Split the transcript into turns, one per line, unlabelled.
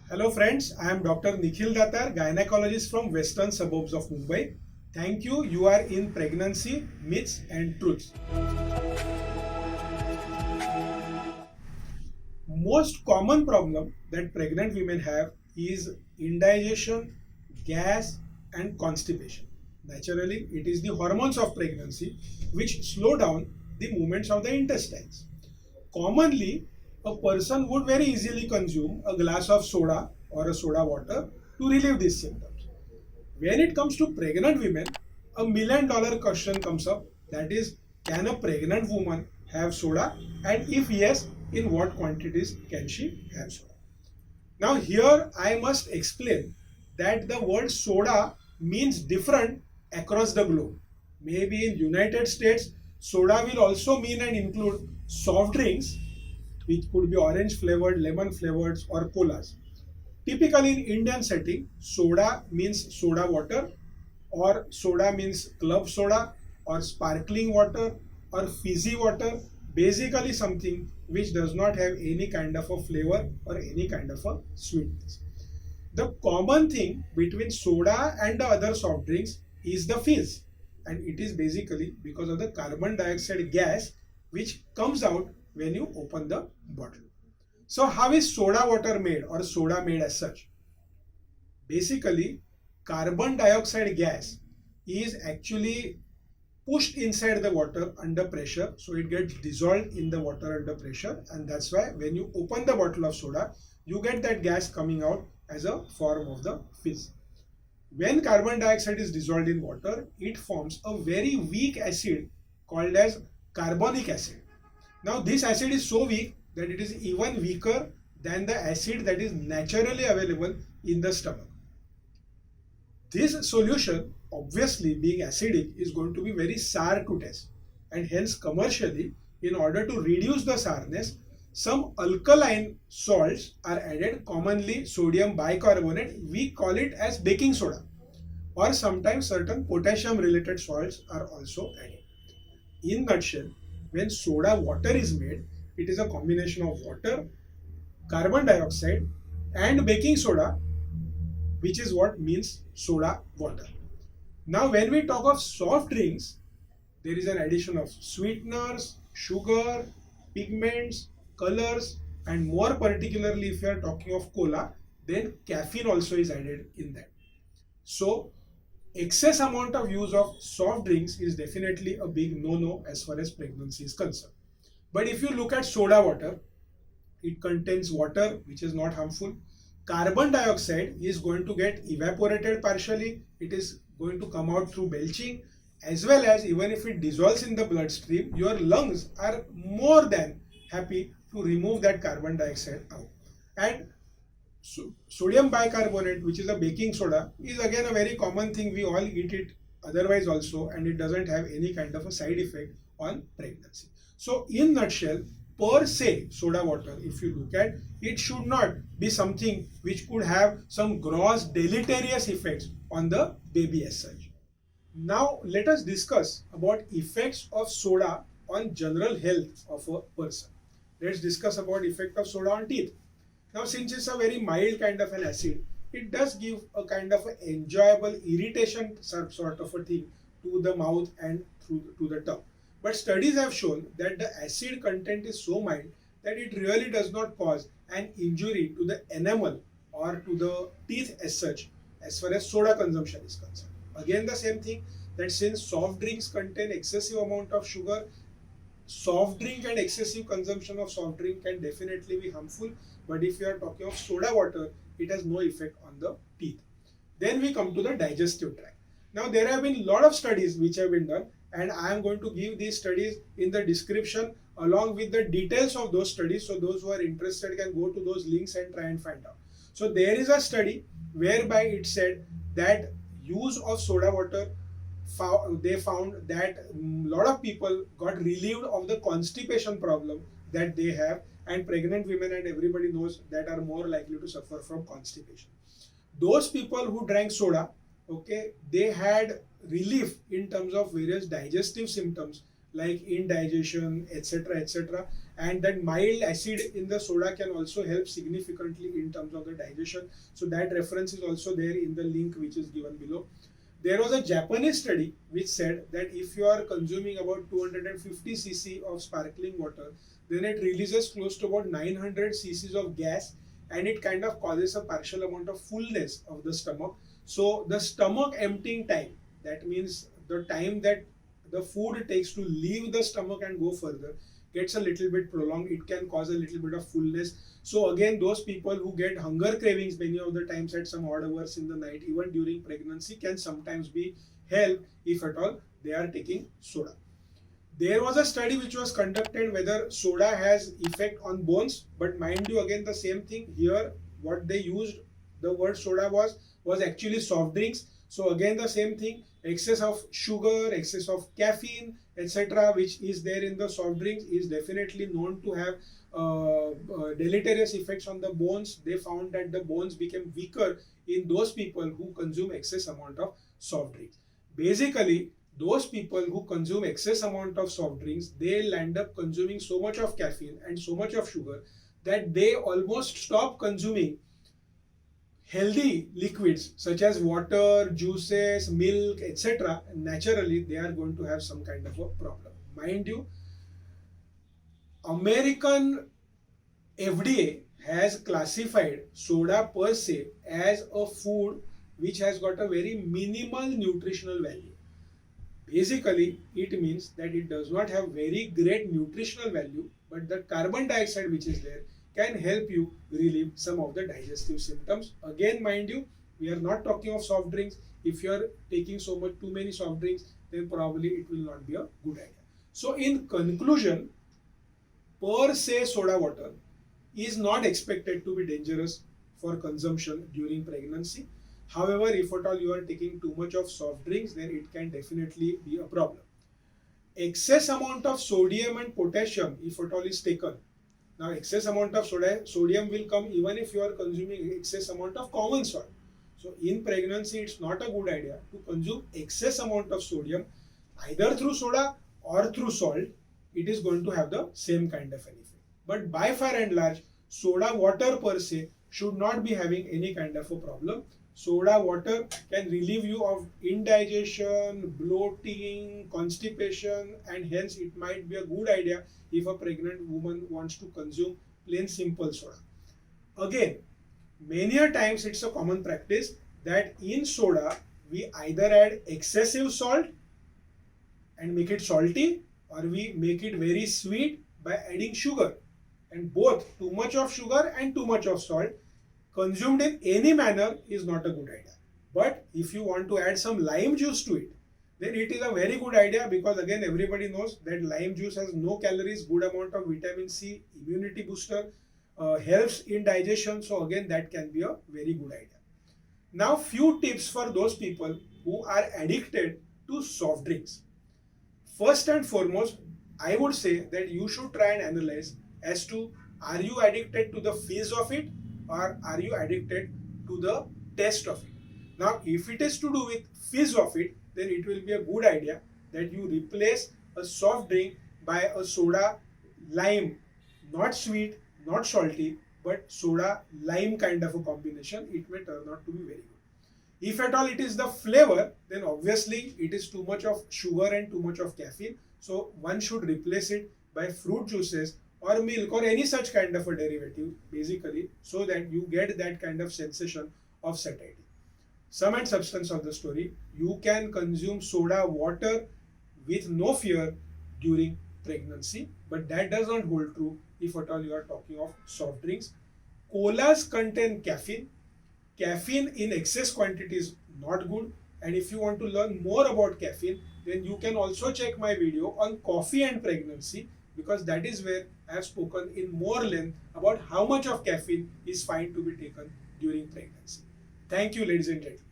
Hello friends, I am Dr. Nikhil Datar, gynecologist from western suburbs of Mumbai. Thank you. You are in Pregnancy, Myths and Truths. Most common problem that pregnant women have is indigestion, gas and constipation. Naturally, it is the hormones of pregnancy which slow down the movements of the intestines. Commonly, a person would very easily consume a glass of soda or a soda water to relieve these symptoms. When it comes to pregnant women, $1 million question comes up, that is, can a pregnant woman have soda? And if yes, in what quantities can she have soda? Now, here I must explain that the word soda means different across the globe. Maybe in United States, soda will also mean and include soft drinks, which could be orange flavored, lemon flavored, or colas. Typically in Indian setting, soda means soda water, or soda means club soda, or sparkling water, or fizzy water. Basically something which does not have any kind of a flavor or any kind of a sweetness. The common thing between soda and the other soft drinks is the fizz, and it is basically because of the carbon dioxide gas which comes out when you open the bottle. So how is soda water made or soda made as such? Basically, carbon dioxide gas is actually pushed inside the water under pressure, so it gets dissolved in the water under pressure, and that's why when you open the bottle of soda, you get that gas coming out as a form of the fizz. When carbon dioxide is dissolved in water, it forms a very weak acid called as carbonic acid. Now this acid is so weak that it is even weaker than the acid that is naturally available in the stomach. This solution, obviously being acidic, is going to be very sour to taste, and hence commercially, in order to reduce the sourness, some alkaline salts are added, commonly sodium bicarbonate. We call it as baking soda, or sometimes certain potassium related salts are also added. In nutshell, when soda water is made, it is a combination of water, carbon dioxide and baking soda, which is what means soda water. Now when we talk of soft drinks, there is an addition of sweeteners, sugar, pigments, colors, and more particularly if you are talking of cola, then caffeine also is added in that. So excess amount of use of soft drinks is definitely a big no-no as far as pregnancy is concerned. But if you look at soda water, it contains water which is not harmful. Carbon dioxide is going to get evaporated partially. It is going to come out through belching, as well as even if it dissolves in the bloodstream, your lungs are more than happy to remove that carbon dioxide out. And sodium bicarbonate, which is a baking soda, is again a very common thing. We all eat it otherwise also, and it doesn't have any kind of a side effect on pregnancy. So in nutshell, per se soda water, if you look at it, should not be something which could have some gross deleterious effects on the baby as such. Now let us discuss about effects of soda on general health of a person. Let's discuss about effect of soda on teeth. Now since it's a very mild kind of an acid, it does give a kind of an enjoyable irritation sort of a thing to the mouth and to the tongue. But studies have shown that the acid content is so mild that it really does not cause an injury to the enamel or to the teeth as such, as far as soda consumption is concerned. Again the same thing, that since soft drinks contain excessive amount of sugar, soft drink and excessive consumption of soft drink can definitely be harmful. But if you are talking of soda water, it has no effect on the teeth. Then we come to the digestive tract. Now there have been a lot of studies which have been done, and I am going to give these studies in the description along with the details of those studies, so those who are interested can go to those links and try and find out. So there is a study whereby it said that use of soda water, they found that a lot of people got relieved of the constipation problem that they have, and pregnant women and everybody knows that are more likely to suffer from constipation. Those people who drank soda, okay, they had relief in terms of various digestive symptoms like indigestion, etc., etc. And that mild acid in the soda can also help significantly in terms of the digestion. So that reference is also there in the link which is given below. There was a Japanese study which said that if you are consuming about 250 cc of sparkling water, then it releases close to about 900 cc's of gas, and it kind of causes a partial amount of fullness of the stomach. So the stomach emptying time, that means the time that the food takes to leave the stomach and go further, gets a little bit prolonged. It can cause a little bit of fullness. So again, those people who get hunger cravings many of the times at some odd hours in the night, even during pregnancy, can sometimes be helped if at all they are taking soda. There was a study which was conducted whether soda has effect on bones, but mind you, again the same thing here. What they used, the word soda was actually soft drinks. So again the same thing, excess of sugar, excess of caffeine, etc., which is there in the soft drinks, is definitely known to have deleterious effects on the bones. They found that the bones became weaker in those people who consume excess amount of soft drinks. Basically, those people who consume excess amount of soft drinks, they'll end up consuming so much of caffeine and so much of sugar that they almost stop consuming healthy liquids such as water, juices, milk, etc. Naturally, they are going to have some kind of a problem. Mind you, American FDA has classified soda per se as a food which has got a very minimal nutritional value. Basically, it means that it does not have very great nutritional value, but the carbon dioxide which is there can help you relieve some of the digestive symptoms. Again, mind you, we are not talking of soft drinks. If you are taking too many soft drinks, then probably it will not be a good idea. So in conclusion, per se soda water is not expected to be dangerous for consumption during pregnancy. However, if at all you are taking too much of soft drinks, then it can definitely be a problem. Excess amount of sodium and potassium, if at all is taken. Now, excess amount of sodium will come even if you are consuming excess amount of common salt. So, in pregnancy, it's not a good idea to consume excess amount of sodium either through soda or through salt. It is going to have the same kind of an effect. But by far and large, soda water per se should not be having any kind of a problem. Soda water can relieve you of indigestion, bloating, constipation, and hence it might be a good idea if a pregnant woman wants to consume plain simple soda. Again, many a times it's a common practice that in soda we either add excessive salt and make it salty, or we make it very sweet by adding sugar. And both too much of sugar and too much of salt consumed in any manner is not a good idea. But if you want to add some lime juice to it, then it is a very good idea, because again everybody knows that lime juice has no calories, good amount of vitamin C, immunity booster, helps in digestion. So again that can be a very good idea. Now few tips for those people who are addicted to soft drinks. First and foremost, I would say that you should try and analyze as to, are you addicted to the fizz of it, or are you addicted to the taste of it. Now, if it is to do with fizz of it, then it will be a good idea that you replace a soft drink by a soda lime, not sweet, not salty, but soda lime kind of a combination. It may turn out to be very good. If at all it is the flavor, then obviously it is too much of sugar and too much of caffeine. So one should replace it by fruit juices or milk or any such kind of a derivative, basically, so that you get that kind of sensation of satiety. Sum and substance of the story, you can consume soda water with no fear during pregnancy, but that does not hold true if at all you are talking of soft drinks. Colas contain caffeine. Caffeine in excess quantity is not good, and if you want to learn more about caffeine, then you can also check my video on coffee and pregnancy, because that is where I have spoken in more length about how much of caffeine is fine to be taken during pregnancy. Thank you, ladies and gentlemen.